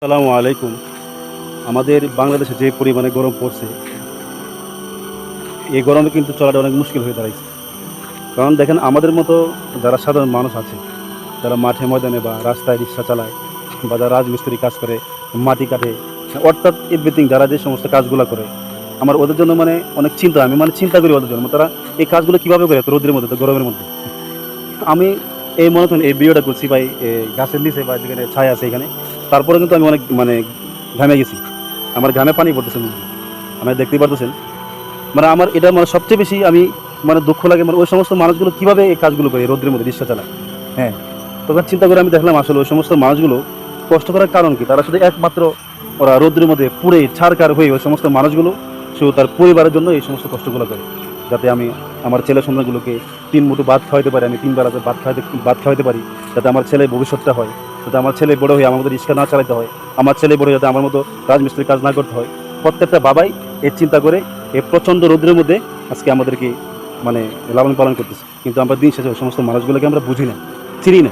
আসসালামু আলাইকুম। আমাদের বাংলাদেশে যে পরিমাণে গরম পড়ছে, এই গরমে কিন্তু চলাটা অনেক মুশকিল হয়ে দাঁড়াইছে। কারণ দেখেন আমাদের মতো যারা সাধারণ মানুষ আছে, যারা মাঠে ময়দানে বা রাস্তায় রিক্সা চালায় বা যারা রাজমিস্ত্রি কাজ করে, মাটি কাটে, অর্থাৎ এভরিথিং যারা যে সমস্ত কাজগুলা করে, আমার ওদের জন্য অনেক চিন্তা আমি চিন্তা করি ওদের জন্য। তারা এই কাজগুলো কিভাবে করে এত রোদের মধ্যে, এত গরমের মধ্যে? আমি এই মনে করেন এই ভিডিওটা করছি ভাই গাছের নিচে বা যেখানে ছায়া আছে এখানে। তারপরে কিন্তু আমি অনেক ঘামে গেছি। আমার ঘামে পানি পড়তেছে মুখ দিয়ে। আপনারা দেখতেই পারতেছেন। আমার এটা সবচেয়ে বেশি আমি দুঃখ লাগে ওই সমস্ত মানুষগুলো কিভাবে এই কাজগুলো করে এই রৌদ্রের মধ্যে রিক্সা চালায়। হ্যাঁ, তখন চিন্তা করে আমি দেখলাম আসলে ওই সমস্ত মানুষগুলো কষ্ট করার কারণ কি? তারা শুধু একমাত্র ওরা রৌদ্রের মধ্যে পুড়ে ছারখার হয়ে ওই সমস্ত মানুষগুলো শুধু তার পরিবারের জন্য এই সমস্ত কষ্টগুলো করে। যাতে আমি আমার ছেলে সন্তানগুলোকে ৩ মুঠো ভাত খাওয়াইতে পারি, আমি ৩ বেলা ভাত খাওয়াইতে পারি, যাতে আমার ছেলের ভবিষ্যৎটা হয়, যাতে আমার ছেলে বড় হয়ে আমার মতো রিক্সা না চালাতে হয়, আমার ছেলে বড় হয়ে যাতে আমার মতো রাজমিস্ত্রির কাজ না করতে হয়। প্রত্যেকটা বাবাই এর চিন্তা করে এই প্রচণ্ড রৌদ্রের মধ্যে আজকে আমাদেরকে লালন পালন করতেছে। কিন্তু আমরা দিন শেষে ওই সমস্ত মানুষগুলোকে আমরা বুঝি না, চিনি না।